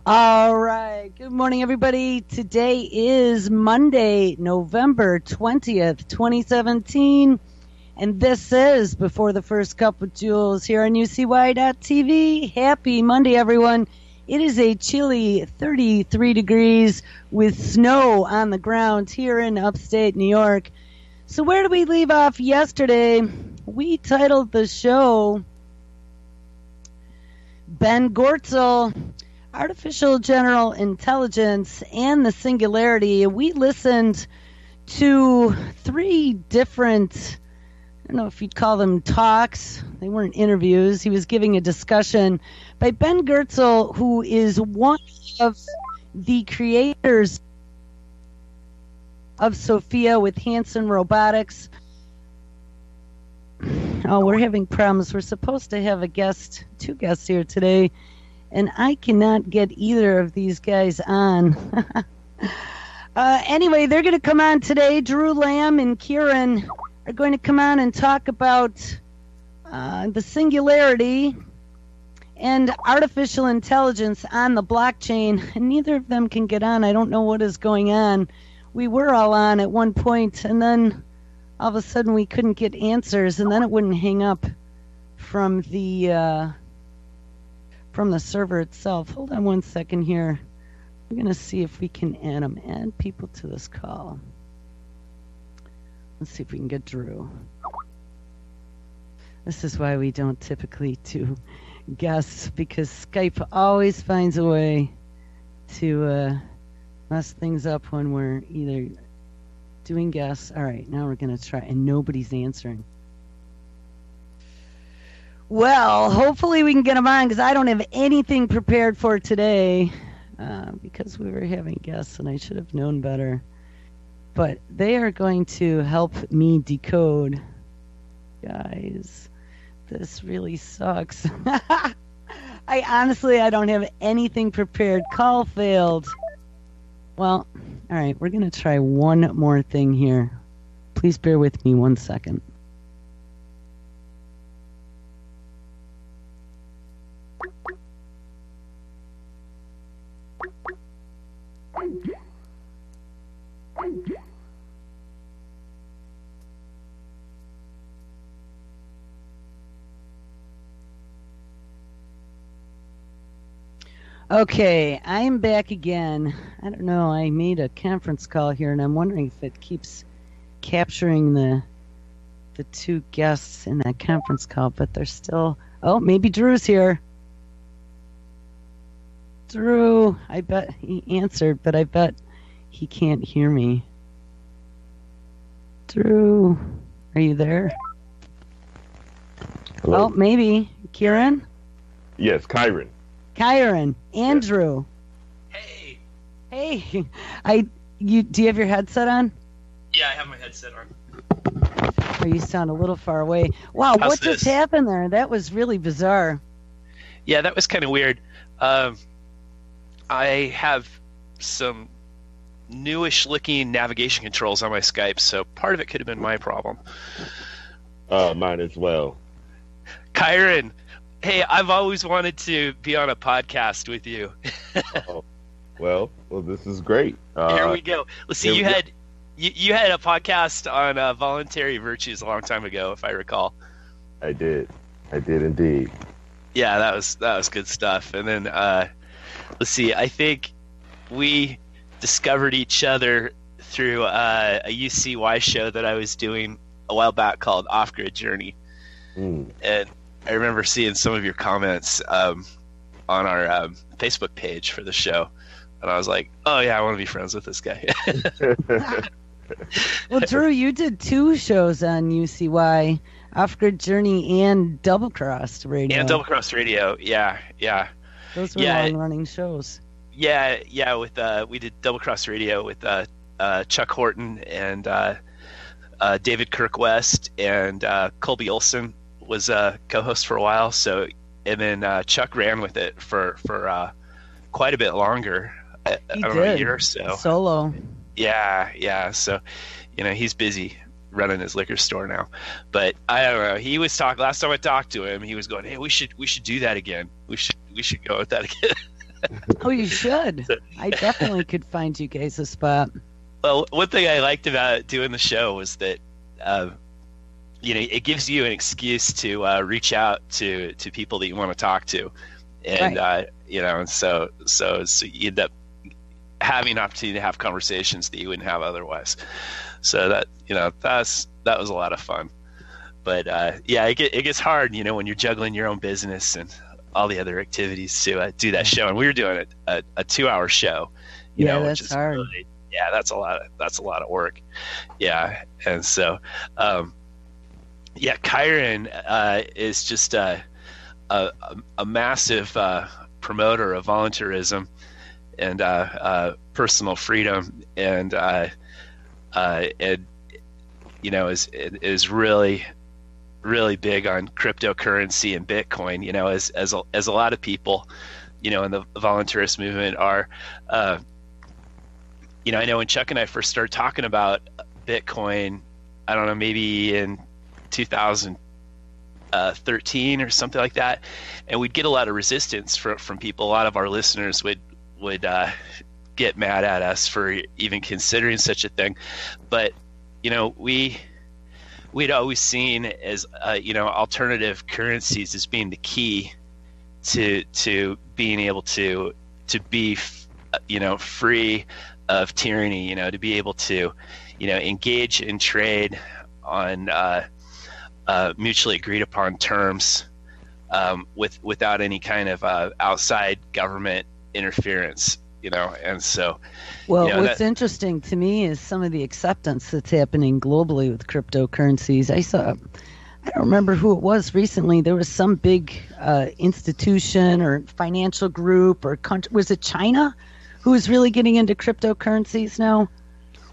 All right. Good morning, everybody. Today is Monday, November 20th, 2017. And this is Before the First Cup with Jules here on UCY.TV. Happy Monday, everyone. It is a chilly 33 degrees with snow on the ground here in upstate New York. So where did we leave off yesterday? We titled the show Ben Goertzel, Artificial General Intelligence and the Singularity. We listened to three different, I don't know if you'd call them talks. They weren't interviews. He was giving a discussion by Ben Goertzel, who is one of the creators of Sophia with Hanson Robotics. Oh, we're having problems. We're supposed to have two guests here today, and I cannot get either of these guys on. Anyway, they're going to come on today. Drew Lamb and Kieran are going to come on and talk about the singularity and artificial intelligence on the blockchain. And neither of them can get on. I don't know what is going on. We were all on at one point, and then all of a sudden we couldn't get answers, and then it wouldn't hang up from the server itself. Hold on one second here. We're going to see if we can add people to this call. Let's see if we can get Drew. This is why we don't typically do guests, because Skype always finds a way to mess things up when we're either doing guests. All right, now we're going to try, and nobody's answering. Well, hopefully we can get them on, because I don't have anything prepared for today, because we were having guests and I should have known better. But they are going to help me decode. Guys, this really sucks. I don't have anything prepared. Call failed. Well, all right, we're going to try one more thing here. Please bear with me 1 second. Okay, I am back again. I don't know, I made a conference call here, and I'm wondering if it keeps capturing the two guests in that conference call, but they're still... Oh, maybe Drew's here. Drew, I bet he answered, but I bet he can't hear me. Drew, are you there? Hello? Oh, maybe. Kieran? Yes, Kieran. Kieran, Andrew. Hey. Hey. Do you have your headset on? Yeah, I have my headset on. Oh, you sound a little far away. Wow, what just happened there? That was really bizarre. Yeah, that was kind of weird. I have some newish looking navigation controls on my Skype, so part of it could have been my problem. Mine as well. Kieran, hey, I've always wanted to be on a podcast with you. Oh, well, this is great. Here we go. Let's see, you had a podcast on voluntary virtues a long time ago, if I recall. I did indeed. Yeah, that was good stuff. And then let's see, I think we discovered each other through a UCY show that I was doing a while back called Off Grid Journey. And I remember seeing some of your comments on our Facebook page for the show, and I was like, oh yeah, I want to be friends with this guy. Well, Drew, you did two shows on UCY, Off Grid Journey and Double Cross Radio. And Double Cross Radio, yeah. Those were long-running shows. Yeah, with we did Double Cross Radio with Chuck Horton and David Kirk West, and Colby Olson was a co-host for a while. So, and then Chuck ran with it for quite a bit longer. I don't know, a year or so. Solo. Yeah. So, he's busy running his liquor store now. But I don't know. He was last time I talked to him, he was going, "Hey, we should do that again. We should go with that again." Oh, you should. I definitely could find you guys a spot. Well, one thing I liked about doing the show was that, it gives you an excuse to reach out to people that you want to talk to, and Right. and so you end up having an opportunity to have conversations that you wouldn't have otherwise. So that was a lot of fun. But it gets hard, when you're juggling your own business and all the other activities to do that show. And we were doing a 2-hour show, Yeah, which that's is hard. really, that's a lot of work. Yeah, and so Kieran is just a massive promoter of volunteerism and personal freedom, and is really big on cryptocurrency and Bitcoin. As a lot of people, in the voluntarist movement are. I know when Chuck and I first started talking about Bitcoin, I don't know, maybe in 2013 or something like that, and we'd get a lot of resistance from people. A lot of our listeners would get mad at us for even considering such a thing, but we'd always seen as alternative currencies as being the key to being able to be free of tyranny, to be able to engage in trade on mutually agreed upon terms, without any kind of outside government interference, and so Well, what's interesting to me is some of the acceptance that's happening globally with cryptocurrencies. I don't remember who it was recently. There was some big institution or financial group or country. Was it China who is really getting into cryptocurrencies now?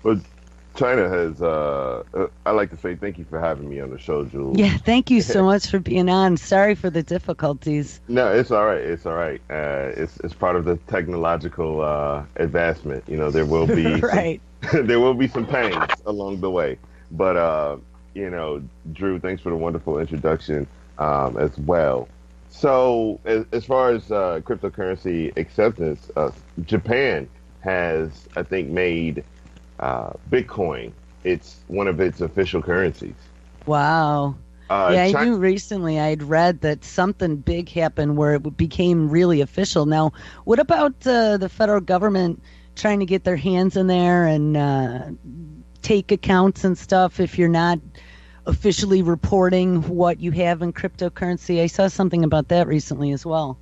Well, China has. I like to say thank you for having me on the show, Jules. Yeah, thank you so much for being on. Sorry for the difficulties. No, it's all right. It's all right. It's part of the technological advancement. There will be right. there will be some pains along the way, but Drew, thanks for the wonderful introduction as well. So, as far as cryptocurrency acceptance, Japan has, I think, made Bitcoin. It's one of its official currencies. Wow. Yeah, I knew recently I had read that something big happened where it became really official. Now, what about the federal government trying to get their hands in there and take accounts and stuff if you're not officially reporting what you have in cryptocurrency? I saw something about that recently as well.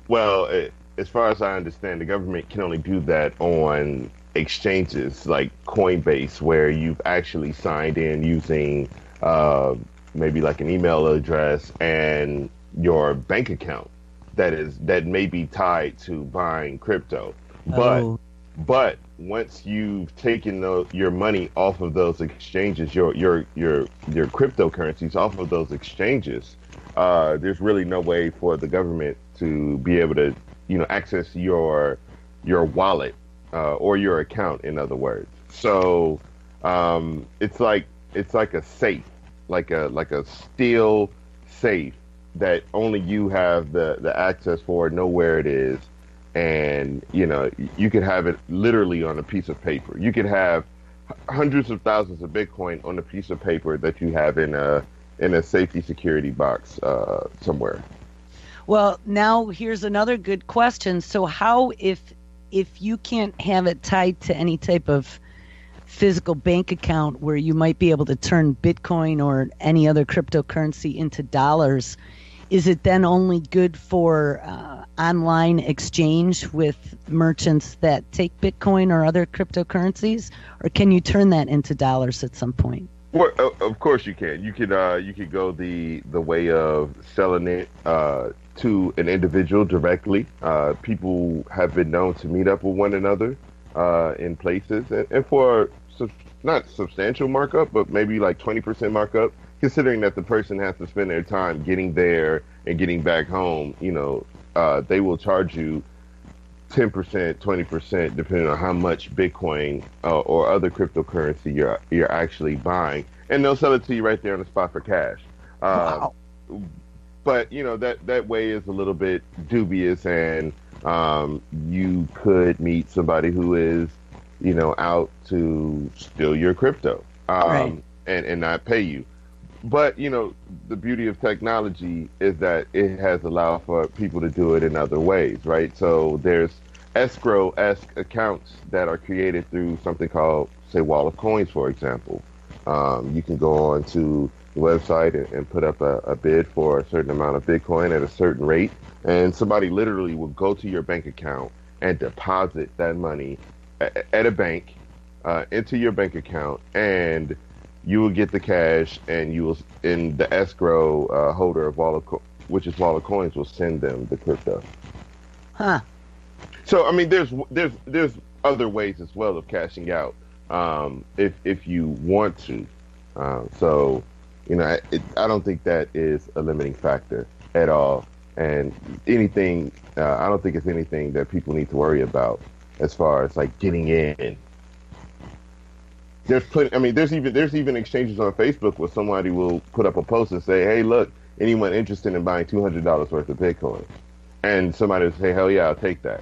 Well, as far as I understand, the government can only do that on exchanges like Coinbase, where you've actually signed in using maybe like an email address and your bank account that may be tied to buying crypto. Oh. But once you've taken your money off of those exchanges, your cryptocurrencies off of those exchanges, there's really no way for the government to be able to access your wallet or your account, in other words. So it's like a safe, like a steel safe that only you have the access for, know where it is, and you could have it literally on a piece of paper. You could have hundreds of thousands of Bitcoin on a piece of paper that you have in a safety security box somewhere. Well, now here's another good question. So how, if you can't have it tied to any type of physical bank account where you might be able to turn Bitcoin or any other cryptocurrency into dollars, is it then only good for online exchange with merchants that take Bitcoin or other cryptocurrencies, or can you turn that into dollars at some point? Well, of course you can. You could go the way of selling it to an individual directly. People have been known to meet up with one another in places, and for not substantial markup, but maybe like 20% markup, considering that the person has to spend their time getting there and getting back home. They will charge you 10%, 20%, depending on how much Bitcoin or other cryptocurrency you're actually buying, and they'll sell it to you right there on the spot for cash. Wow. But that way is a little bit dubious, and You could meet somebody who is, out to steal your crypto, Right. and not pay you. But the beauty of technology is that it has allowed for people to do it in other ways, right? So there's escrow-esque accounts that are created through something called, say, Wall of Coins, for example. You can go on to the website and put up a bid for a certain amount of Bitcoin at a certain rate, and somebody literally will go to your bank account and deposit that money at a bank, into your bank account, and you will get the cash, and you will, in the escrow holder of which is Wall of Coins, will send them the crypto. Huh. So I mean, there's other ways as well of cashing out, if you want to. So I don't think that is a limiting factor at all, and I don't think it's anything that people need to worry about as far as like getting in. There's plenty. I mean, there's even exchanges on Facebook where somebody will put up a post and say, "Hey, look, anyone interested in buying $200 worth of Bitcoin?" And somebody will say, "Hell yeah, I'll take that."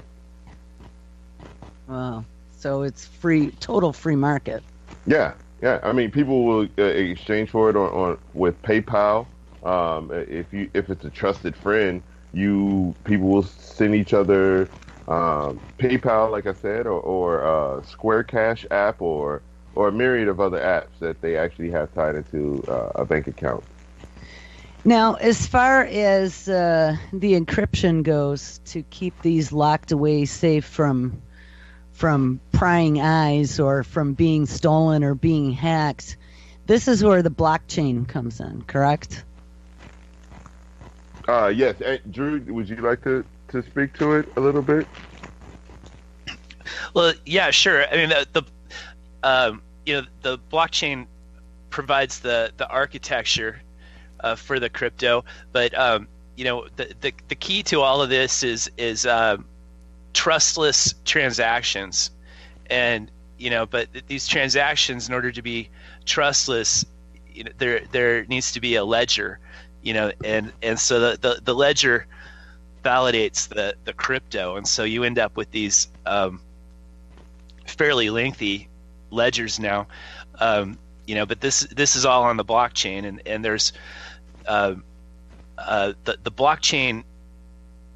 Wow. So it's free, total free market. Yeah, yeah. I mean, people will exchange for it on with PayPal. If it's a trusted friend, people will send each other PayPal, like I said, or Square Cash app, or a myriad of other apps that they actually have tied into a bank account. Now, as far as the encryption goes, to keep these locked away, safe from prying eyes or from being stolen or being hacked, this is where the blockchain comes in, correct? Yes. Drew, would you like to speak to it a little bit? Well, yeah, sure. I mean, the blockchain provides the architecture for the crypto, but the key to all of this is trustless transactions, and but these transactions, in order to be trustless, there needs to be a ledger, and so the ledger validates the crypto, and so you end up with these fairly lengthy ledgers now, but this is all on the blockchain, and there's the blockchain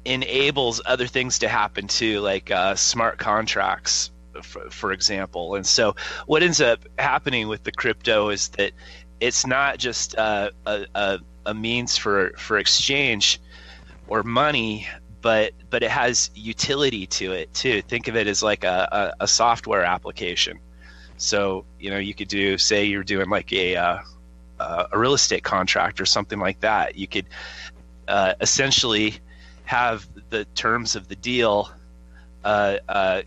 enables other things to happen too, like smart contracts, for example. And so what ends up happening with the crypto is that it's not just a means for exchange or money, but it has utility to it too. Think of it as like a software application. So you could do, say you're doing like a real estate contract or something like that. You could essentially have the terms of the deal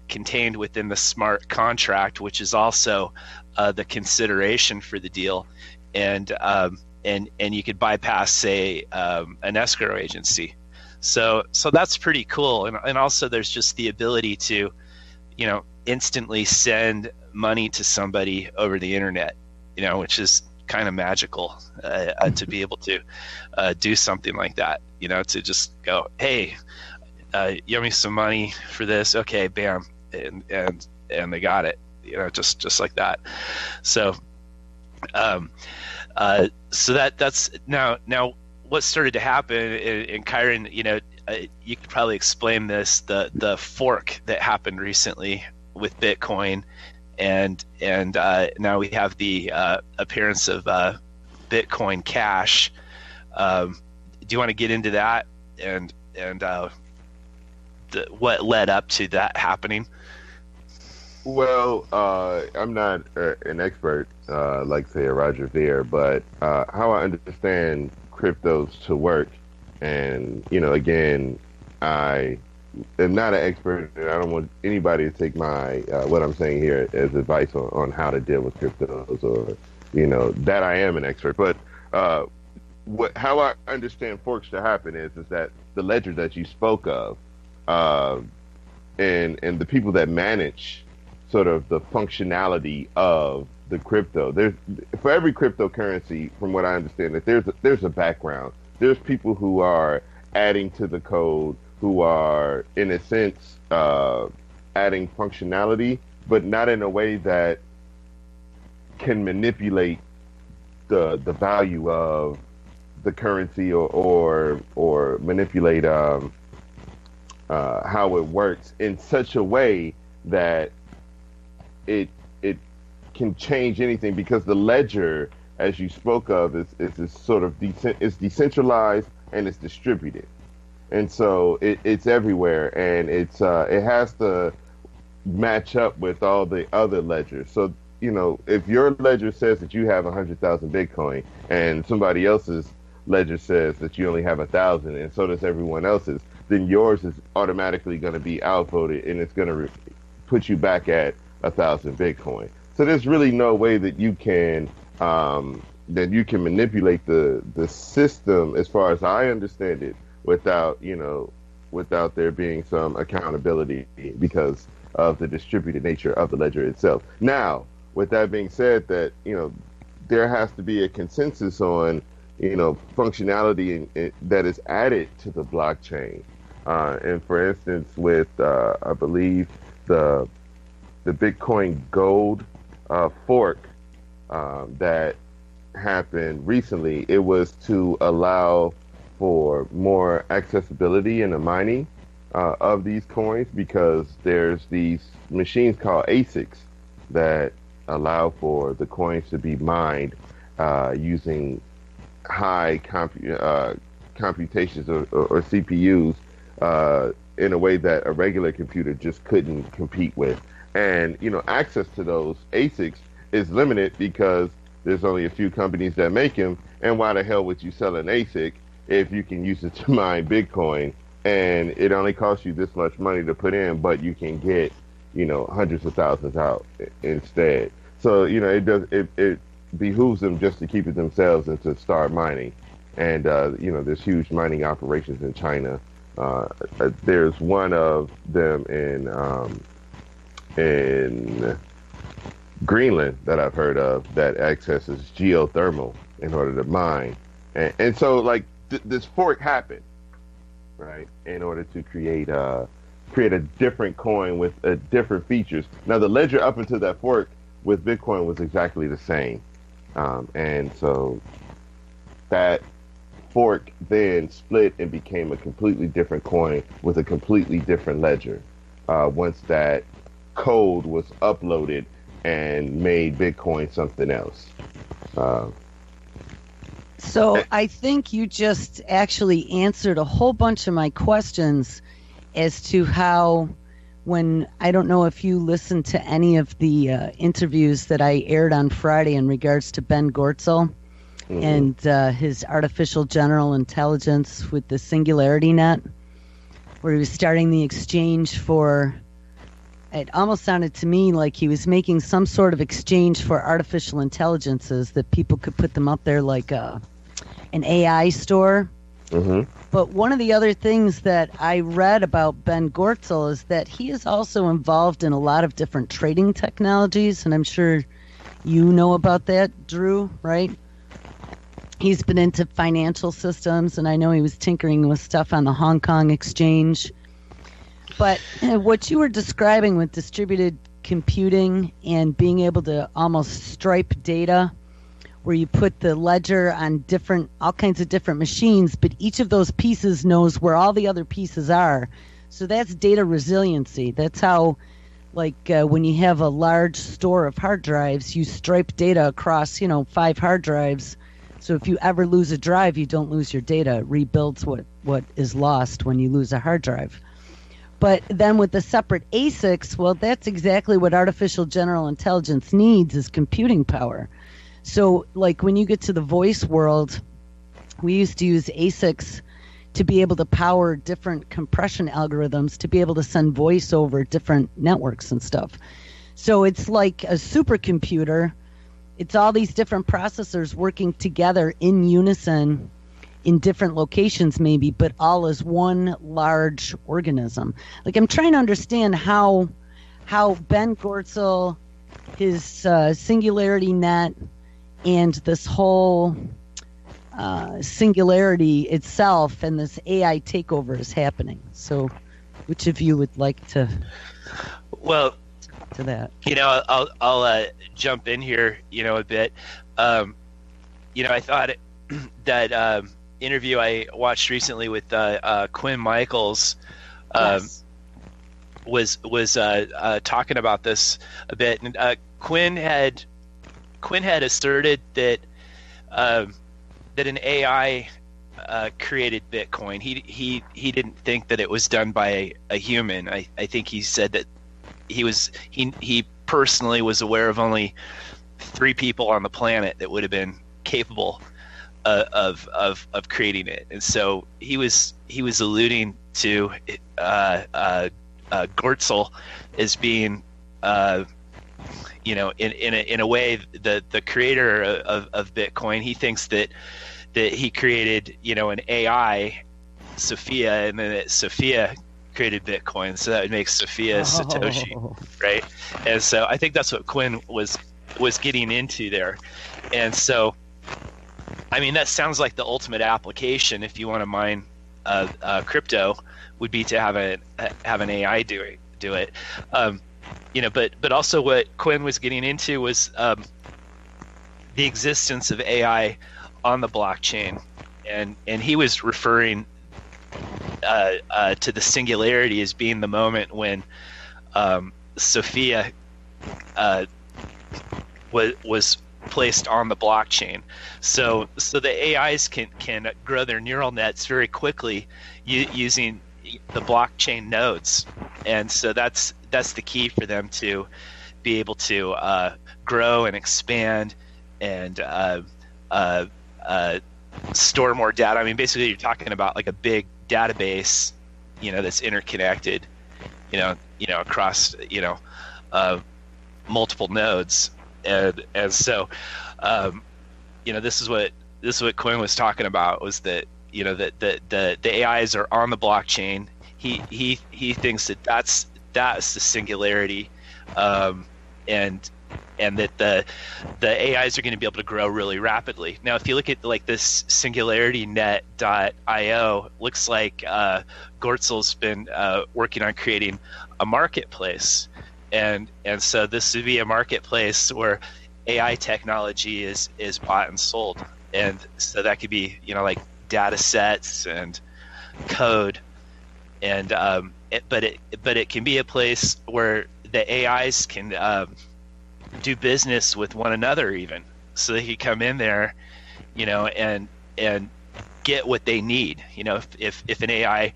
contained within the smart contract, which is also the consideration for the deal, and you could bypass, say, an escrow agency. So that's pretty cool, and also there's just the ability to instantly send money to somebody over the internet, which is kind of magical, to be able to do something like that, to just go, hey, you owe me some money for this, okay, bam, and they got it, just like that. So so that's now what started to happen in Kieran, you could probably explain this, the fork that happened recently with Bitcoin, and now we have the appearance of Bitcoin Cash. Do you want to get into that and what led up to that happening? Well, I'm not an expert like, say, a Roger Ver, but how I understand cryptos to work, and again, I am not an expert, and I don't want anybody to take my what I'm saying here as advice on how to deal with cryptos, or that I am an expert. But how I understand forks to happen is that the ledger that you spoke of, and the people that manage sort of the functionality of the crypto. For every cryptocurrency, from what I understand, that there's a background. There's people who are adding to the code, who are, in a sense, adding functionality, but not in a way that can manipulate the value of the currency or manipulate how it works in such a way that it can change anything, because the ledger, as you spoke of, is sort of it's decentralized and it's distributed, and so it's everywhere, and it has to match up with all the other ledgers. So if your ledger says that you have 100,000 Bitcoin and somebody else's ledger says that you only have 1,000, and so does everyone else's, then yours is automatically going to be outvoted, and it's going to put you back at 1,000 Bitcoin. So there's really no way that you can manipulate the system, as far as I understand it, without there being some accountability because of the distributed nature of the ledger itself. Now, with that being said, that there has to be a consensus on functionality that is added to the blockchain. And for instance, with I believe the Bitcoin Gold fork that happened recently, it was to allow for more accessibility in the mining of these coins, because there's these machines called ASICs that allow for the coins to be mined using high computations or CPUs in a way that a regular computer just couldn't compete with. And access to those ASICs is limited because there's only a few companies that make them. And why the hell would you sell an ASIC if you can use it to mine Bitcoin, and it only costs you this much money to put in, but you can get hundreds of thousands out instead? So it behooves them just to keep it themselves and to start mining. And there's huge mining operations in China. There's one of them in Greenland that I've heard of that accesses geothermal in order to mine. And so this fork happened, right, in order to create a different coin with different features. Now, the ledger up until that fork with Bitcoin was exactly the same. And so that fork then split and became a completely different coin with a completely different ledger once that code was uploaded and made Bitcoin something else. So I think you just actually answered a whole bunch of my questions as to how, I don't know if you listened to any of the interviews that I aired on Friday in regards to Ben Goertzel and his artificial general intelligence with the Singularity net, where he was starting the exchange for, it almost sounded to me like he was making some sort of exchange for artificial intelligences that people could put them up there like an AI store. Mm-hmm. But one of the other things that I read about Ben Goertzel is that he is also involved in a lot of different trading technologies, and I'm sure you know about that, Drew, right? He's been into financial systems, and I know he was tinkering with stuff on the Hong Kong exchange. But what you were describing with distributed computing and being able to almost stripe data, where you put the ledger on all kinds of different machines, but each of those pieces knows where all the other pieces are. So that's data resiliency. That's how, when you have a large store of hard drives, you stripe data across, 5 hard drives. So if you ever lose a drive, you don't lose your data. It rebuilds what is lost when you lose a hard drive. But then with the separate ASICs, well, that's exactly what artificial general intelligence needs, is computing power. So, when you get to the voice world, we used to use ASICs to be able to power different compression algorithms to be able to send voice over different networks and stuff. So it's like a supercomputer. It's all these different processors working together in unison in different locations maybe, but all as one large organism. I'm trying to understand how Ben Goertzel, his Singularity net, and this whole Singularity itself and this AI takeover is happening. So, which of you would like to? Well, to that, I'll jump in here, a bit. I thought that interview I watched recently with Quinn Michaels yes. was talking about this a bit, and Quinn had asserted that that an AI created Bitcoin. He didn't think that it was done by a human. I think he said that he personally was aware of only 3 people on the planet that would have been capable of creating it, and so he was alluding to Goertzel as being in a way the creator of Bitcoin. He thinks that he created an AI, Sophia, and then that Sophia created Bitcoin, so that would make Sophia Satoshi, right? And so I think that's what Quinn was getting into there. And so, I mean, that sounds like the ultimate application if you want to mine crypto, would be to have an AI do it. But also what Quinn was getting into was the existence of AI on the blockchain, and he was referring to the singularity as being the moment when Sophia was placed on the blockchain. So the AIs can grow their neural nets very quickly using the blockchain nodes, and so that's the key for them to be able to grow and expand and store more data. I mean, basically, you're talking about like a big database, that's interconnected, across, multiple nodes, and so, this is what Quinn was talking about, was that the AIs are on the blockchain. He thinks that that's the singularity, and that the AIs are going to be able to grow really rapidly. Now, if you look at like this SingularityNet.io, looks like Goertzel's been working on creating a marketplace, and so this would be a marketplace where AI technology is bought and sold, and so that could be like data sets and code, and but it can be a place where the AIs can do business with one another, even, so they can come in there, and get what they need. If an AI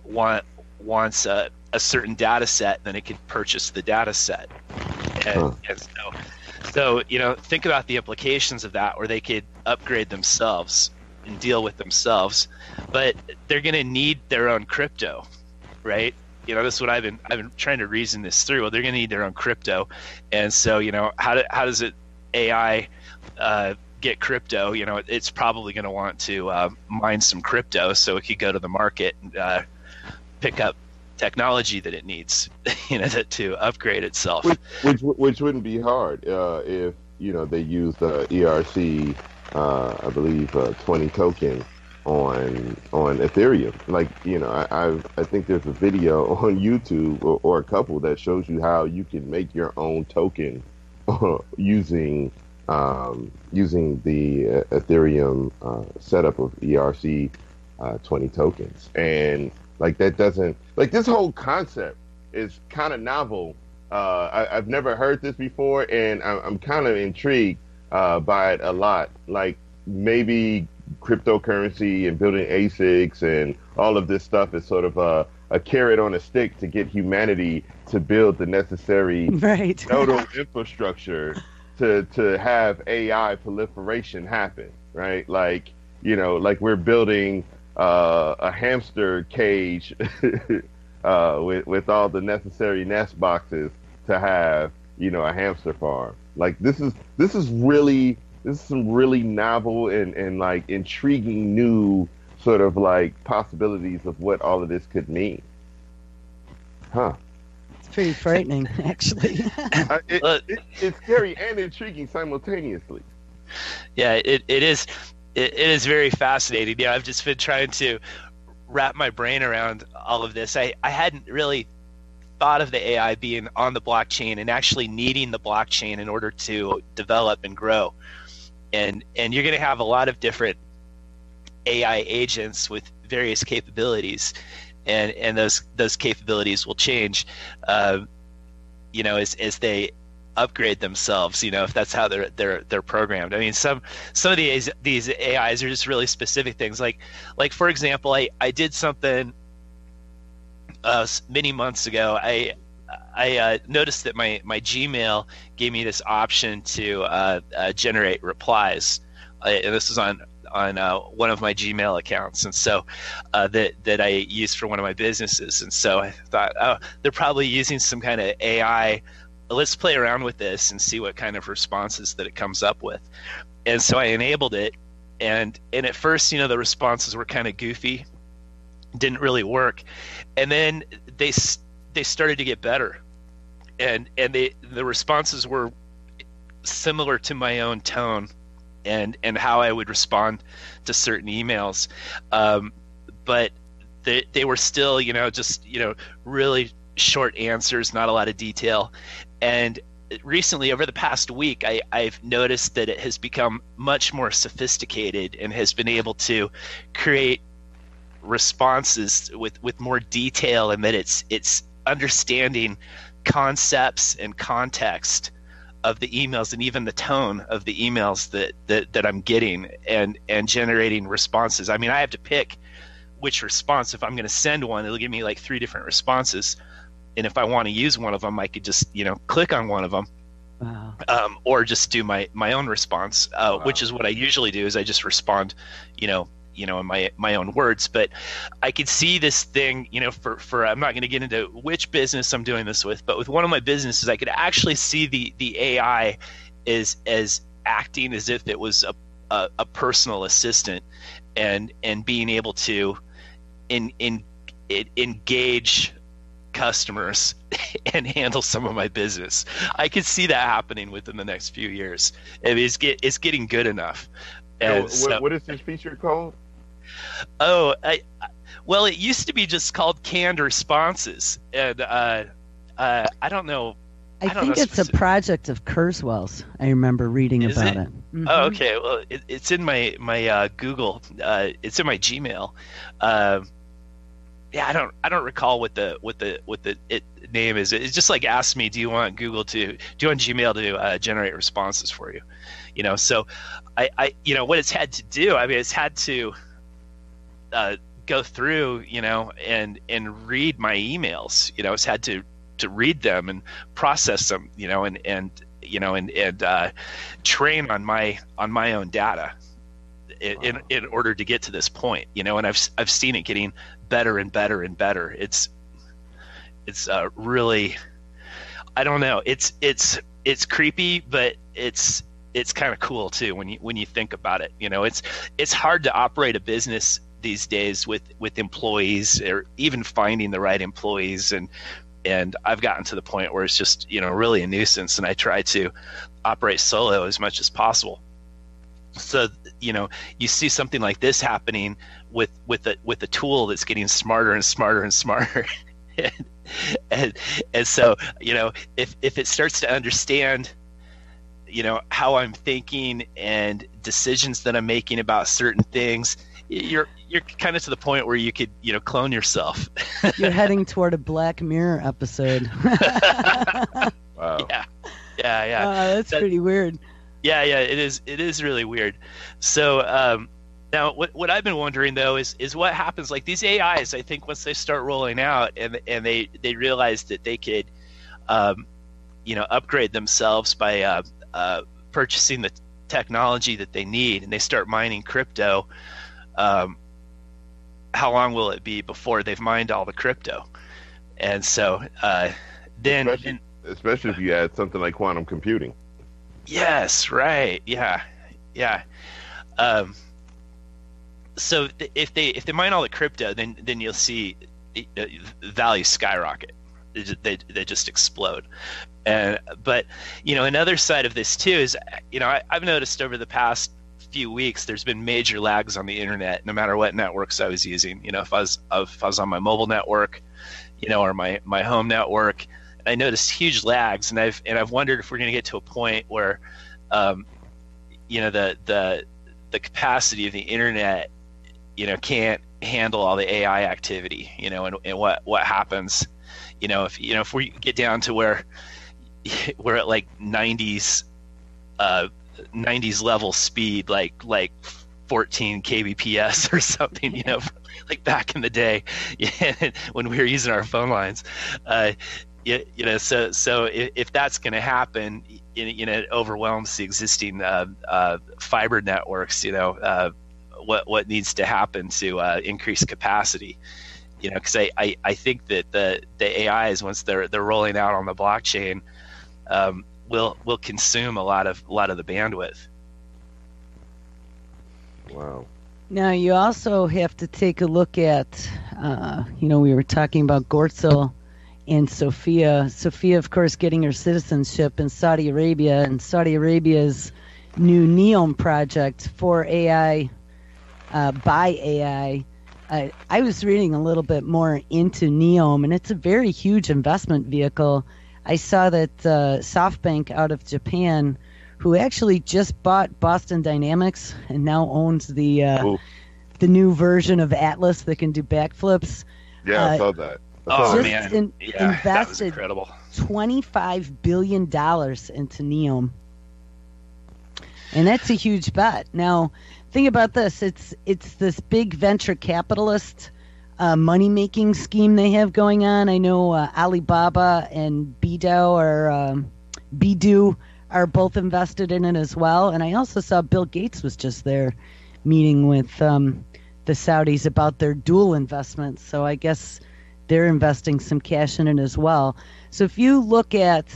wants a certain data set, then it can purchase the data set, and so think about the implications of that, where they could upgrade themselves and deal with themselves, but they're going to need their own crypto, right? This is what I've been trying to reason this through. Well, they're going to need their own crypto, and so how does it AI get crypto? It's probably going to want to mine some crypto so it could go to the market and pick up technology that it needs, to upgrade itself. Which wouldn't be hard if they use the ERC, I believe 20 token on Ethereum. Like, I think there's a video on YouTube or a couple that shows you how you can make your own token using the Ethereum setup of ERC 20 tokens. And like, that doesn't, like, this whole concept is kind of novel. I've never heard this before, and I'm kind of intrigued by it a lot. Like, maybe cryptocurrency and building ASICs and all of this stuff is sort of a carrot on a stick to get humanity to build the necessary nodal infrastructure to have AI proliferation happen, right? Like, like we're building a hamster cage with all the necessary nest boxes to have, a hamster farm. Like, this is some really novel and like intriguing new sort of like possibilities of what all of this could mean. It's pretty frightening, actually. It's scary and intriguing simultaneously. Yeah, it is. it is very fascinating. Yeah, I've just been trying to wrap my brain around all of this. I hadn't really thought of the AI being on the blockchain and actually needing the blockchain in order to develop and grow. And you're going to have a lot of different AI agents with various capabilities, and those capabilities will change, as they upgrade themselves. If that's how they're programmed. I mean, some of these AIs are just really specific things. Like for example, I did something many months ago. I noticed that my Gmail gave me this option to generate replies, and this was on one of my Gmail accounts, and so that I used for one of my businesses. And so I thought, oh, they're probably using some kind of AI. Let's play around with this and see what kind of responses that it comes up with. And so I enabled it, and at first, the responses were kind of goofy, didn't really work, and then they started to get better, and the responses were similar to my own tone and how I would respond to certain emails, but they were still just really short answers, not a lot of detail. And recently, over the past week, I've noticed that it has become much more sophisticated and has been able to create responses with more detail, and that it's understanding concepts and context of the emails, and even the tone of the emails that I'm getting, and generating responses. I mean, I have to pick which response. If I'm going to send one, it'll give me like 3 different responses, and if I want to use one of them, I could just click on one of them. Wow. Or just do my own response, Wow. which is what I usually do. Is I just respond in my own words. But I could see this thing, for I'm not going to get into which business I'm doing this with, but with one of my businesses, I could actually see the AI as acting as if it was a personal assistant, and being able to engage customers and handle some of my business. I could see that happening within the next few years. It's getting good enough. And what is this feature called? Oh, well, it used to be just called canned responses, and I don't know. I think it's a project of Kurzweil's. I remember reading about it. Mm-hmm. Oh, okay. Well, it's in my Google. It's in my Gmail. Yeah, I don't recall what the name is. It's just like asked me, do you want Gmail to generate responses for you? So I what it's had to do. I mean, it's had to go through, and read my emails. It's had to read them and process them, and train on my own data in order to get to this point, and I've seen it getting better and better and better. It's really, I don't know. It's creepy, but it's kind of cool too when you think about it. It's hard to operate a business these days with employees, or even finding the right employees, and I've gotten to the point where it's just really a nuisance, and I try to operate solo as much as possible. So you see something like this happening with a tool that's getting smarter and smarter and smarter, and so if it starts to understand how I'm thinking and decisions that I'm making about certain things, you're kind of to the point where you could clone yourself. You're heading toward a Black Mirror episode. Wow. Yeah. That's pretty weird. Yeah, it is really weird. So now what I've been wondering though is what happens, like these AIs, I think once they start rolling out and they realize that they could upgrade themselves by purchasing the technology that they need, and they start mining crypto, how long will it be before they've mined all the crypto? And so then especially if you add something like quantum computing. Yes, right. Yeah. So if they mine all the crypto, then you'll see value skyrocket. They just explode. But another side of this too is I've noticed over the past few weeks, there's been major lags on the internet, no matter what networks I was using. If I was on my mobile network, or my home network, I noticed huge lags, and I've wondered if we're going to get to a point where, the capacity of the internet, can't handle all the AI activity, and what happens, if we get down to where we're at like 90s level speed, like 14 kbps or something, like back in the day, when we were using our phone lines, so if that's going to happen, it overwhelms the existing fiber networks. What needs to happen to increase capacity? Because I think that the AIs, once they're rolling out on the blockchain, will consume a lot of the bandwidth. Wow. Now you also have to take a look at, we were talking about Goertzel and Sophia. Sophia, of course, getting her citizenship in Saudi Arabia, and Saudi Arabia's new NEOM project for AI, by AI. I was reading a little bit more into NEOM, and it's a very huge investment vehicle. I saw that SoftBank out of Japan, who actually just bought Boston Dynamics and now owns the new version of Atlas that can do backflips. Yeah, I saw that. Man, invested that was incredible. $25 billion into NEOM. And that's a huge bet. Now, think about this. It's this big venture capitalist money-making scheme they have going on. I know Alibaba and Baidu are both invested in it as well. And I also saw Bill Gates was just there meeting with the Saudis about their dual investments. So I guess they're investing some cash in it as well. So if you look at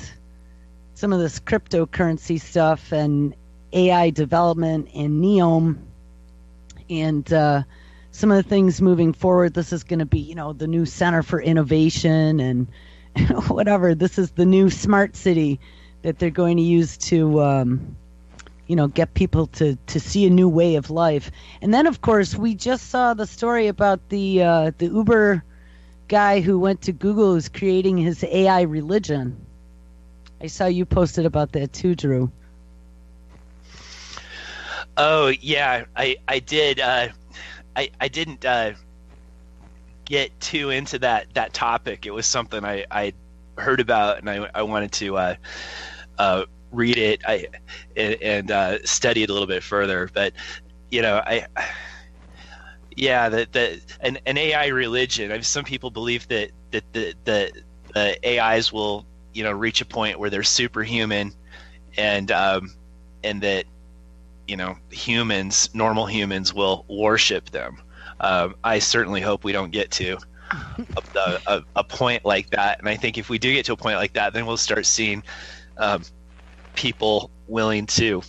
some of this cryptocurrency stuff and AI development and NEOM and some of the things moving forward, this is going to be, the new Center for Innovation and whatever. This is the new smart city that they're going to use to, get people to see a new way of life. And then, of course, we just saw the story about the Uber guy who went to Google, who's creating his AI religion. I saw you posted about that too, Drew. Oh yeah, I did. I didn't get too into that topic. It was something I heard about, and I wanted to read it and study it a little bit further. But an AI religion. I mean, some people believe that the AIs will reach a point where they're superhuman, and that normal humans will worship them. I certainly hope we don't get to a point like that. And I think if we do get to a point like that, then we'll start seeing people willing to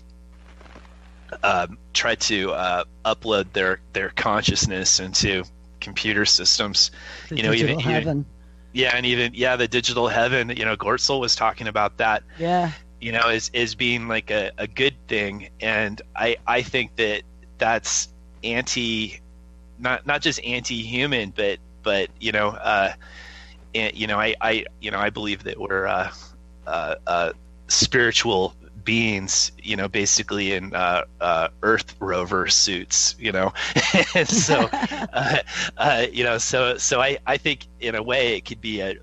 try to upload their consciousness into computer systems. The digital heaven. The digital heaven. Goertzel was talking about that. Yeah. Is being like a good thing, and I think that's not just anti-human, but I believe that we're spiritual beings, basically in Earth rover suits, and so so I think in a way it could be a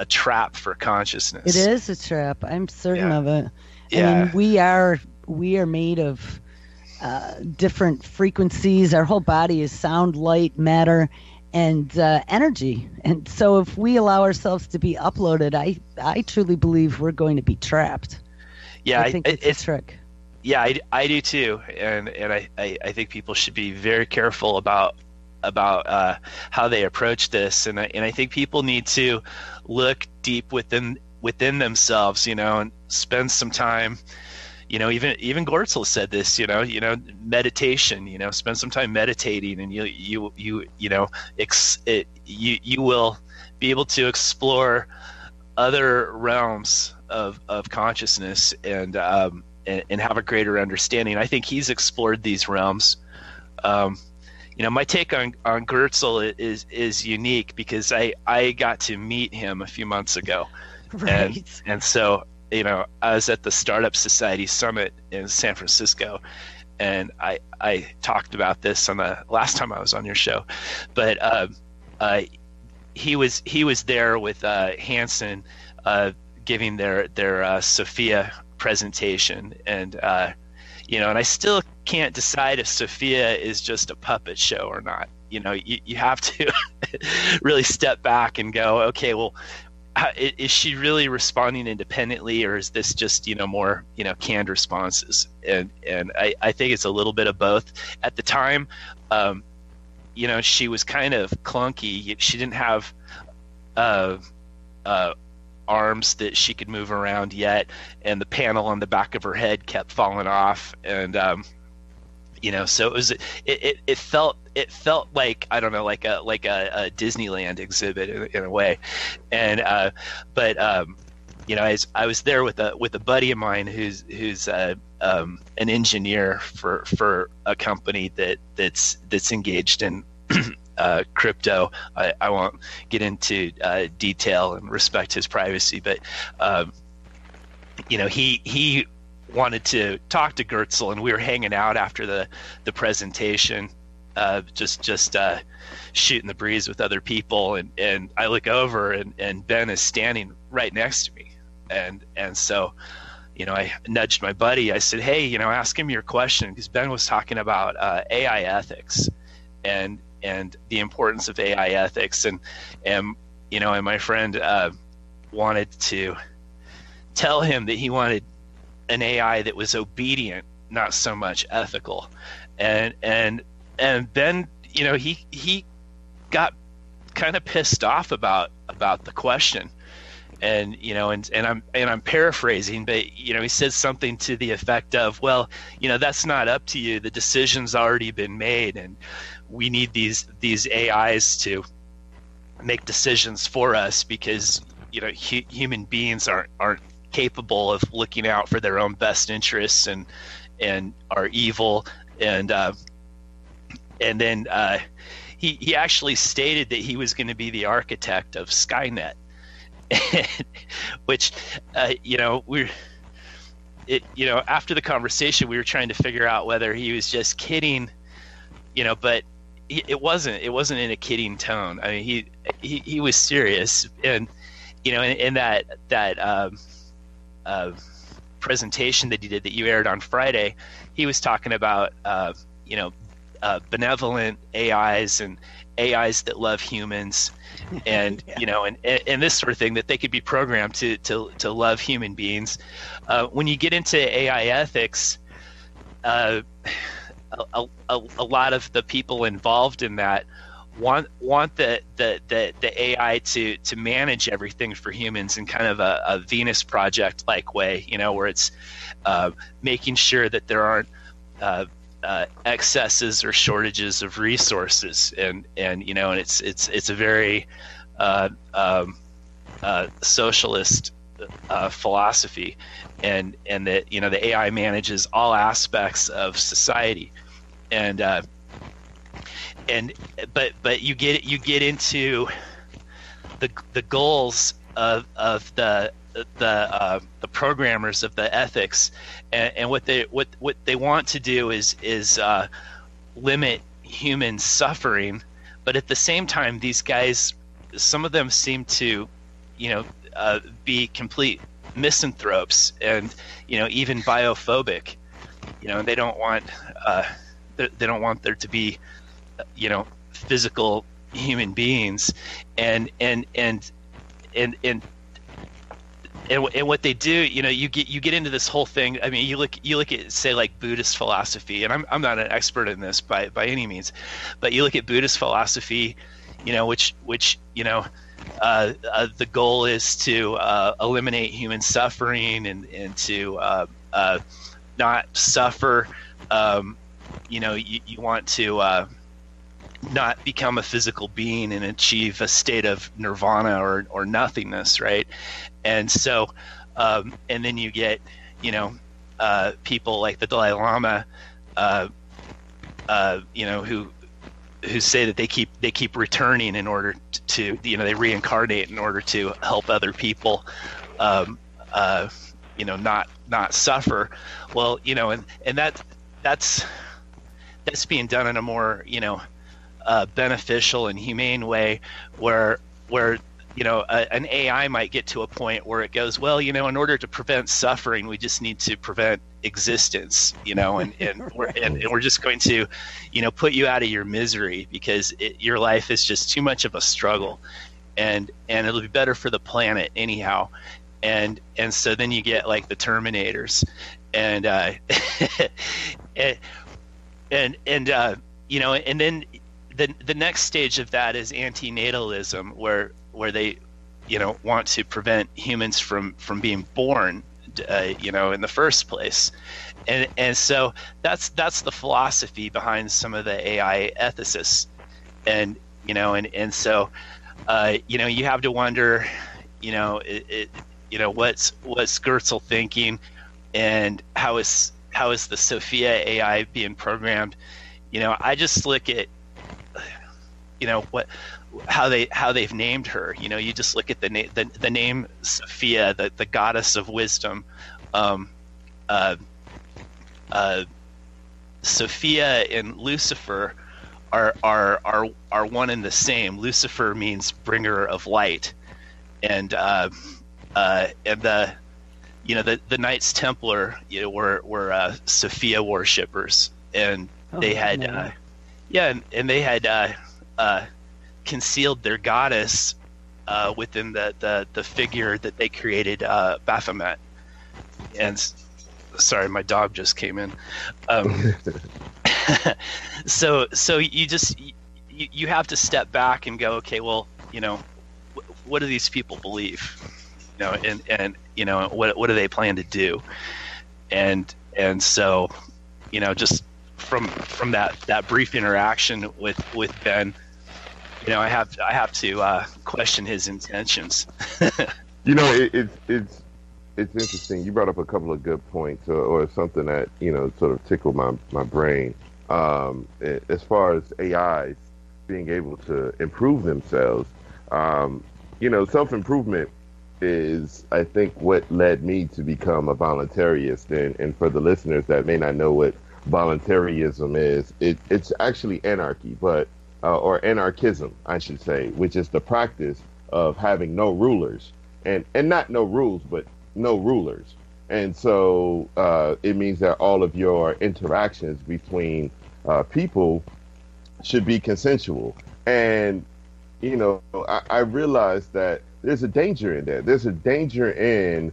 trap for consciousness. It is a trap. I'm certain of it. Yeah. I mean, we are made of different frequencies. Our whole body is sound, light, matter, and energy. And so if we allow ourselves to be uploaded, I truly believe we're going to be trapped. Yeah, I think it's a trick. Yeah, I do too, and I think people should be very careful about how they approach this, and I think people need to look deep within themselves, and spend some time. Even Goertzel said this. Meditation. Spend some time meditating, and you will be able to explore other realms of consciousness, and and have a greater understanding. I think he's explored these realms. My take on Goertzel is unique because I got to meet him a few months ago, Right. and so I was at the Startup Society Summit in San Francisco, and I talked about this on the last time I was on your show, but he was there with Hansen giving their Sophia presentation, and and I still can't decide if Sophia is just a puppet show or not. You have to really step back and go, okay, well, is she really responding independently, or is this just more canned responses? And I think it's a little bit of both. At the time, she was kind of clunky. She didn't have arms that she could move around yet, and the panel on the back of her head kept falling off, and so it felt like, I don't know, like a Disneyland exhibit in a way. And but I was there with a buddy of mine who's an engineer for a company that's engaged in crypto. I won't get into detail and respect his privacy, but he wanted to talk to Goertzel, and we were hanging out after the presentation, just shooting the breeze with other people, and I look over and Ben is standing right next to me, and so I nudged my buddy. I said, hey, ask him your question, because Ben was talking about AI ethics and the importance of AI ethics, and my friend wanted to tell him that he wanted an AI that was obedient, not so much ethical, and then he got kind of pissed off about the question, and I'm paraphrasing, but he said something to the effect of, well, that's not up to you, the decision's already been made, and we need these AIs to make decisions for us, because human beings aren't capable of looking out for their own best interests and are evil, and then he actually stated that he was going to be the architect of Skynet, which after the conversation we were trying to figure out whether he was just kidding, but it wasn't in a kidding tone. I mean, he was serious, and in that presentation that he did that you aired on Friday, he was talking about benevolent AIs and AIs that love humans, and Yeah. and this sort of thing, that they could be programmed to love human beings. When you get into AI ethics, a lot of the people involved in that want the AI to manage everything for humans in kind of a Venus Project like way, where it's making sure that there aren't excesses or shortages of resources, and it's a very socialist philosophy, and that the AI manages all aspects of society, but you get into the goals of the programmers of the ethics, and what they want to do is limit human suffering, but at the same time, these guys, some of them seem to be complete misanthropes, and even biophobic. They don't want there to be physical human beings, and what they do, you get into this whole thing. I mean, you look at, say, like Buddhist philosophy, and I'm not an expert in this by any means, but you look at Buddhist philosophy, which the goal is to eliminate human suffering, and to not suffer. You want to not become a physical being and achieve a state of nirvana or nothingness, right? And so, and then you get, people like the Dalai Lama, who say that they keep returning in order to they reincarnate in order to help other people, not suffer. Well, and that's being done in a more beneficial and humane way, where an AI might get to a point where it goes, well, in order to prevent suffering, we just need to prevent existence, and we're just going to, put you out of your misery because your life is just too much of a struggle, and it'll be better for the planet anyhow. And so then you get like the Terminators, and and then the next stage of that is antinatalism, where they want to prevent humans from being born in the first place, and so that's the philosophy behind some of the AI ethicists, and so you have to wonder what's Goertzel thinking, and how is the Sophia AI being programmed. I just look at how they've named her. You just look at the name Sophia, the goddess of wisdom. Sophia and Lucifer are one and the same. Lucifer means bringer of light, and the Knights Templar were Sophia worshippers, and they had and they had concealed their goddess within the figure that they created, Baphomet. And sorry, my dog just came in. So you have to step back and go, okay, well, what do these people believe? And what do they plan to do? And so, just from that brief interaction with Ben, I have to question his intentions. It's interesting. You brought up a couple of good points, or something that sort of tickled my brain. As far as AIs being able to improve themselves, self-improvement is, I think, what led me to become a voluntarist. And for the listeners that may not know what voluntarism is, it's actually anarchy, or anarchism, I should say, which is the practice of having no rulers, and not no rules, but no rulers. And so it means that all of your interactions between people should be consensual. And I realized that there's a danger in that. There's a danger in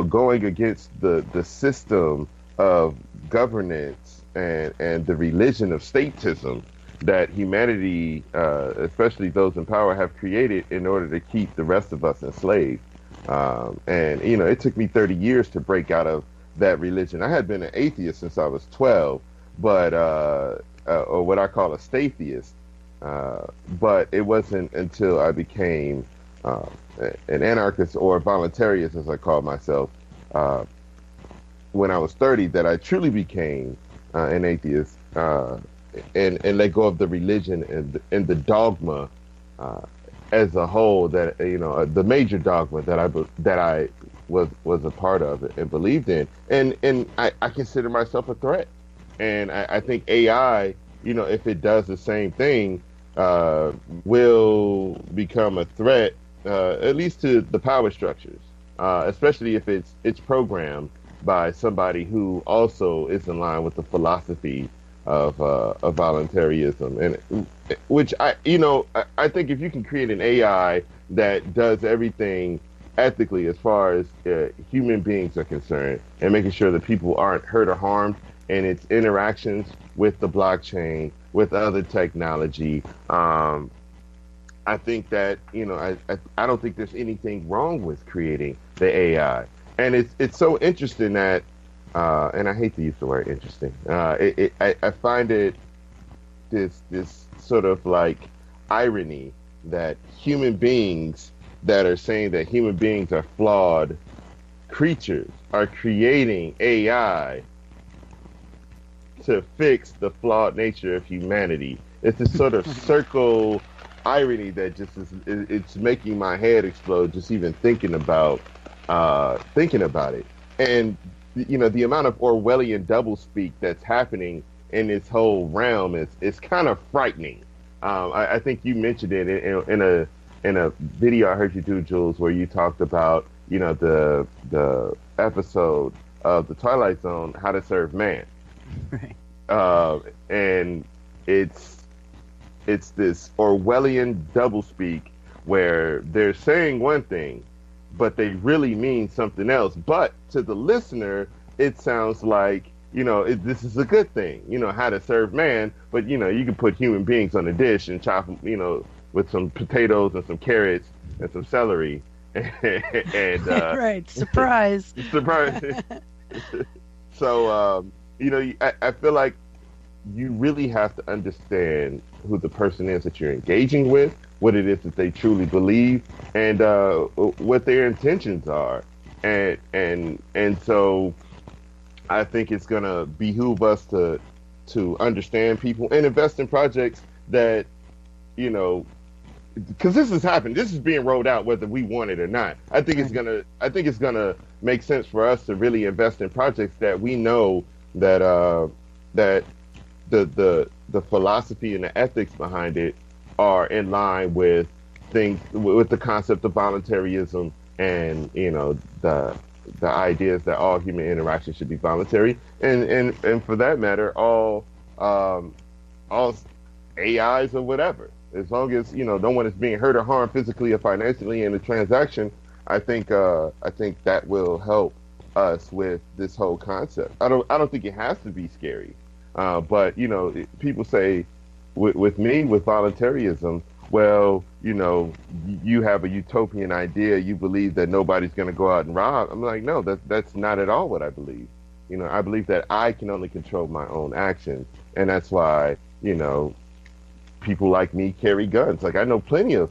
going against the system of governance and the religion of statism that humanity, especially those in power, have created in order to keep the rest of us enslaved. And it took me 30 years to break out of that religion. I had been an atheist since I was 12, but or what I call a statheist. But it wasn't until I became an anarchist, or voluntarist, as I call myself, when I was 30, that I truly became an atheist, and let go of the religion and the dogma as a whole, that the major dogma that I was a part of and believed in, and I consider myself a threat. And I think AI, if it does the same thing, will become a threat, at least to the power structures, especially if it's programmed by somebody who also is in line with the philosophy of voluntarism, and which I think if you can create an AI that does everything ethically as far as human beings are concerned, and making sure that people aren't hurt or harmed in its interactions with the blockchain, with other technology, I think that I don't think there's anything wrong with creating the AI. And it's so interesting that, and I hate to use the word interesting, I find it this sort of like irony that human beings that are saying that human beings are flawed creatures are creating AI to fix the flawed nature of humanity. It's this sort of circle irony that just it's making my head explode just even thinking about it. And the amount of Orwellian doublespeak that's happening in this whole realm is kind of frightening. I think you mentioned it in a video I heard you do, Jules, where you talked about the episode of the Twilight Zone, How to Serve Man. Right. And it's this Orwellian doublespeak where they're saying one thing, but they really mean something else. But to the listener, it sounds like this is a good thing. How to serve man, but you can put human beings on a dish and chop them, with some potatoes and some carrots and some celery, and right, surprise. Surprise. So, I feel like you really have to understand who the person is that you're engaging with, what it is that they truly believe, and what their intentions are. And so I think it's going to behoove us to understand people and invest in projects that, because this has happened. This is being rolled out whether we want it or not. I think it's gonna make sense for us to really invest in projects that we know that that the philosophy and the ethics behind it are in line with things, with the concept of voluntarism and the ideas that all human interaction should be voluntary, and for that matter all AIs or whatever. As long as no one is being hurt or harmed physically or financially in the transaction, I think that will help us with this whole concept. I don't think it has to be scary, but people say with voluntarism, well, you have a utopian idea. You believe that nobody's going to go out and rob. I'm like, no, that's not at all what I believe. I believe that I can only control my own actions, and that's why people like me carry guns. Like I know plenty of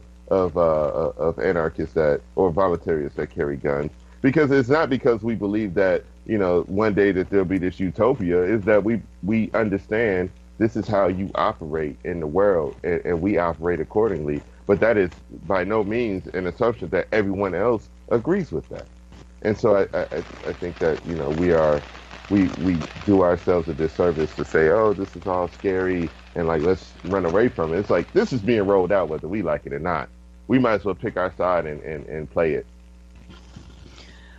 anarchists or voluntarists that carry guns, because it's not because we believe that one day that there'll be this utopia. Is that we understand this is how you operate in the world, and we operate accordingly. But that is by no means an assumption that everyone else agrees with that. And so I think that we do ourselves a disservice to say, oh, this is all scary and like let's run away from it. It's like this is being rolled out whether we like it or not. We might as well pick our side and play it.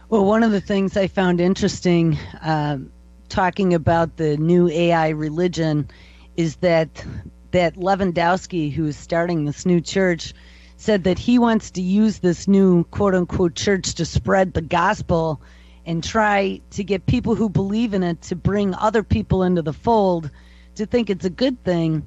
Well, one of the things I found interesting talking about the new AI religion is that Lewandowski, who is starting this new church, said that he wants to use this new quote-unquote church to spread the gospel and try to get people who believe in it to bring other people into the fold, to think it's a good thing.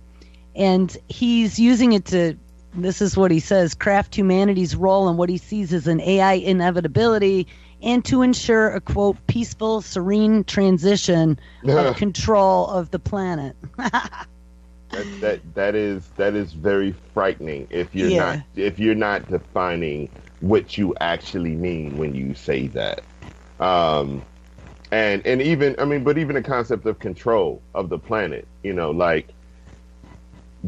And he's using it to, this is what he says, craft humanity's role in what he sees as an AI inevitability, and to ensure a, quote, peaceful, serene transition of control of the planet. That is very frightening if you're not defining what you actually mean when you say that. And even even the concept of control of the planet, like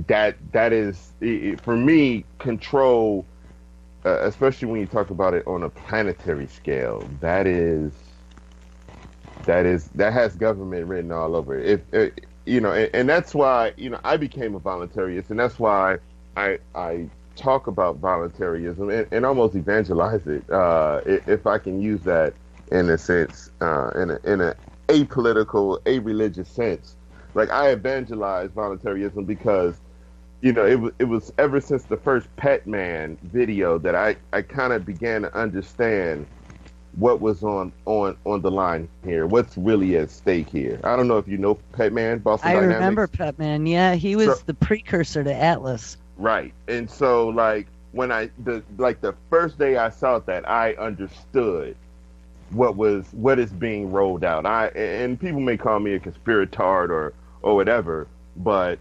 that is, for me, control, especially when you talk about it on a planetary scale, that has government written all over it. And that's why I became a voluntarist, and that's why I talk about voluntarism and almost evangelize it, if I can use that in a sense, in a apolitical, a-religious sense. Like I evangelize voluntarism because it was ever since the first Pet Man video that I kind of began to understand what was on the line here, what's really at stake here. I don't know if you know Pet Man, Boston Dynamics. I remember Pet Man. Yeah, he was the precursor to Atlas. Right. And so like when the first day I saw that, I understood what is being rolled out. And people may call me a conspiratard or whatever, but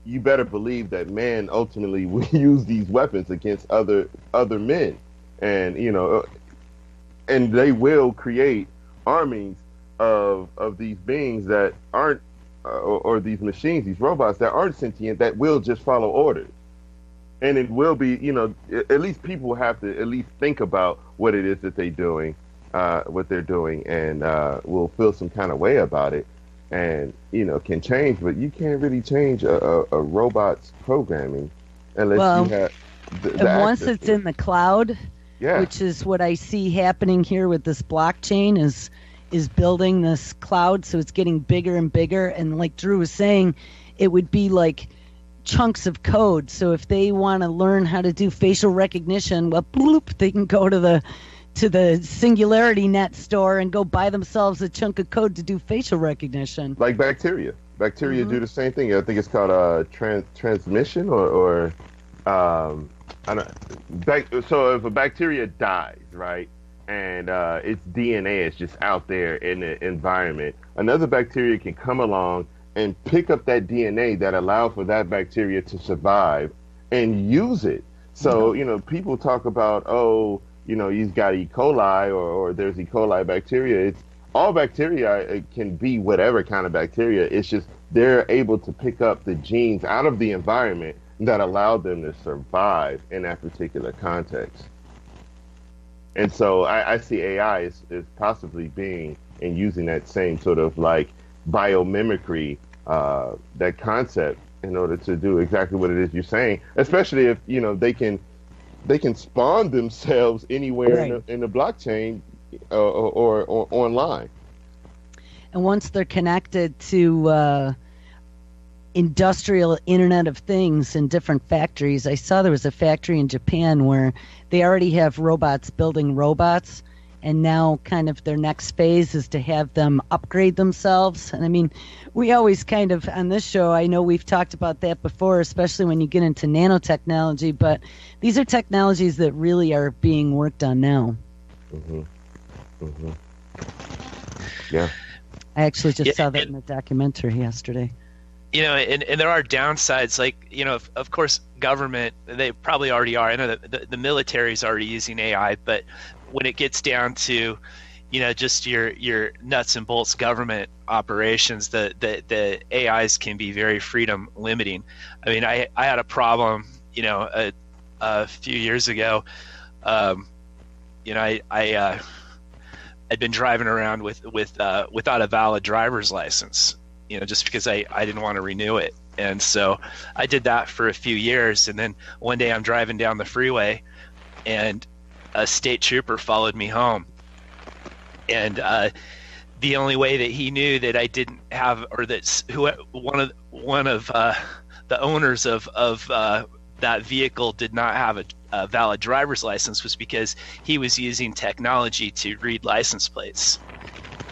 you better believe that man ultimately will use these weapons against other men. And and they will create armies of these beings that aren't, or these machines, these robots that aren't sentient, that will just follow orders. And it will be, at least people have to at least think about what it is that what they're doing, and will feel some kind of way about it, and can change. But you can't really change a robot's programming unless you have and once it's in the cloud, yeah, which is what I see happening here with this blockchain, is building this cloud, so it's getting bigger and bigger. And like Drew was saying, it would be like chunks of code. So if they want to learn how to do facial recognition, well, bloop, they can go to the Singularity net store and go buy themselves a chunk of code to do facial recognition. Like bacteria. Bacteria do the same thing. I think it's called transmission or I don't. So if a bacteria dies, right, and its DNA is just out there in the environment, another bacteria can come along and pick up that DNA that allowed for that bacteria to survive and use it. So, people talk about, you've got E. coli or there's E. coli bacteria. It's all bacteria can be whatever kind of bacteria. It's just they're able to pick up the genes out of the environment that allowed them to survive in that particular context. And so I see AI as possibly being and using that same sort of like biomimicry, that concept, in order to do exactly what it is you're saying, especially if they can spawn themselves anywhere in the blockchain or online. And once they're connected to industrial Internet of Things in different factories, I saw there was a factory in Japan where they already have robots building robots, and now kind of their next phase is to have them upgrade themselves. And I mean, we always kind of, on this show, I know we've talked about that before, especially when you get into nanotechnology, but these are technologies that really are being worked on now. Yeah. I actually just saw that in a documentary yesterday. And there are downsides, like, of course, government, they probably already are. I know that the military is already using AI, but when it gets down to, just your nuts and bolts government operations, the AIs can be very freedom limiting. I mean, I had a problem, a few years ago. I had been driving around without a valid driver's license, just because I didn't want to renew it. And so I did that for a few years. And then one day I'm driving down the freeway and a state trooper followed me home. And the only way that he knew that I didn't have, or that one of the owners of that vehicle did not have a valid driver's license, was because he was using technology to read license plates.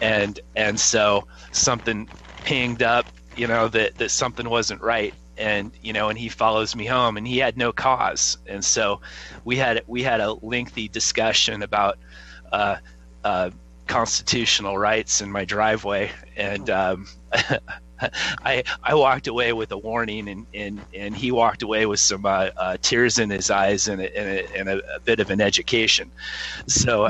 And so something pinged up, that something wasn't right, and and he follows me home, and he had no cause. And so we had a lengthy discussion about constitutional rights in my driveway, and I walked away with a warning, and he walked away with some tears in his eyes and a bit of an education. So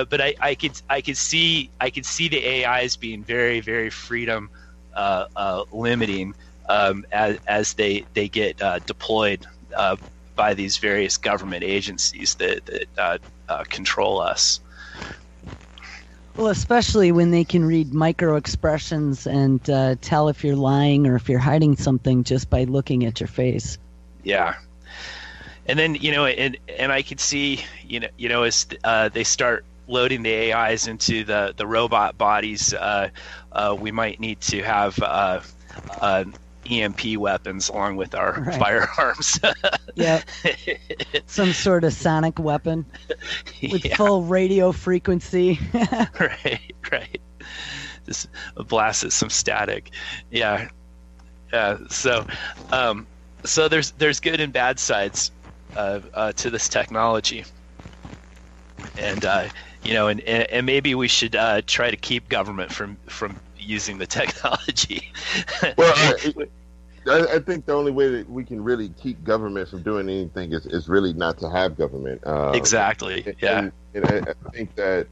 but I could see the AIs being very, very freedom limiting as they get deployed by these various government agencies that control us. Well, especially when they can read micro expressions and tell if you're lying or if you're hiding something just by looking at your face. Yeah. And then, and I could see, as they start loading the AIs into the robot bodies, we might need to have EMP weapons along with our firearms. Yeah. Some sort of sonic weapon with full radio frequency. Right. Just blast at some static. Yeah. So there's good and bad sides to this technology. And and maybe we should try to keep government from using the technology. Well, I think the only way that we can really keep government from doing anything is really not to have government. Exactly. Yeah. And I think that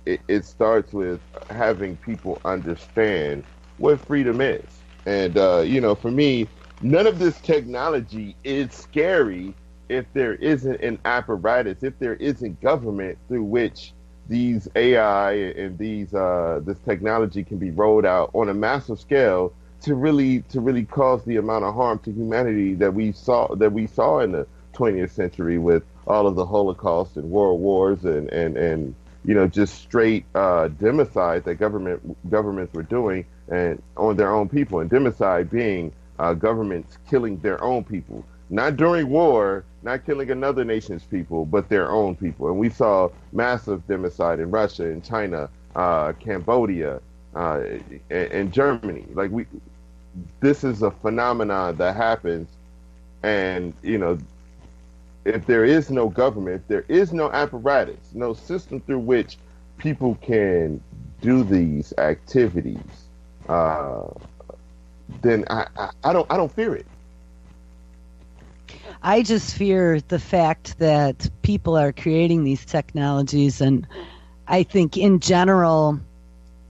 it starts with having people understand what freedom is. And, for me, none of this technology is scary if there isn't an apparatus, if there isn't government through which these AI and this technology can be rolled out on a massive scale to really cause the amount of harm to humanity that we saw in the 20th century with all of the Holocaust and world wars and just straight democide that governments were doing and on their own people, and democide being governments killing their own people, not during war, not killing another nation's people, but their own people. And we saw massive democide in Russia and China, Cambodia, and Germany. This is a phenomenon that happens, and if there is no government, if there is no apparatus, no system through which people can do these activities, then I don't fear it. I just fear the fact that people are creating these technologies, and I think in general,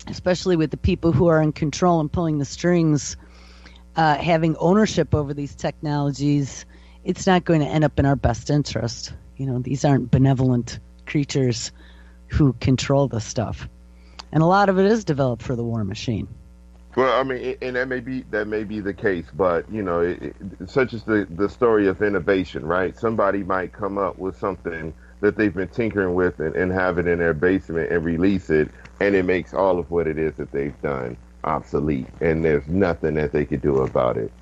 especially with the people who are in control and pulling the strings, having ownership over these technologies, it's not going to end up in our best interest. These aren't benevolent creatures who control this stuff. And a lot of it is developed for the war machine. Well, I mean, and that may be the case, but such is the story of innovation, right? Somebody might come up with something that they've been tinkering with and have it in their basement and release it, and it makes all of what it is that they've done obsolete, and there's nothing that they could do about it.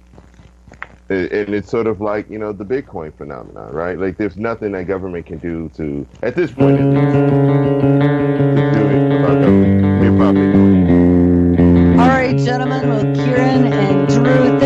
And it's sort of like, the Bitcoin phenomenon, right? Like, there's nothing that government can do to, at this point at least, to do it about government. Hip-hop Bitcoin. All right, gentlemen. Well, Kieran and Drew,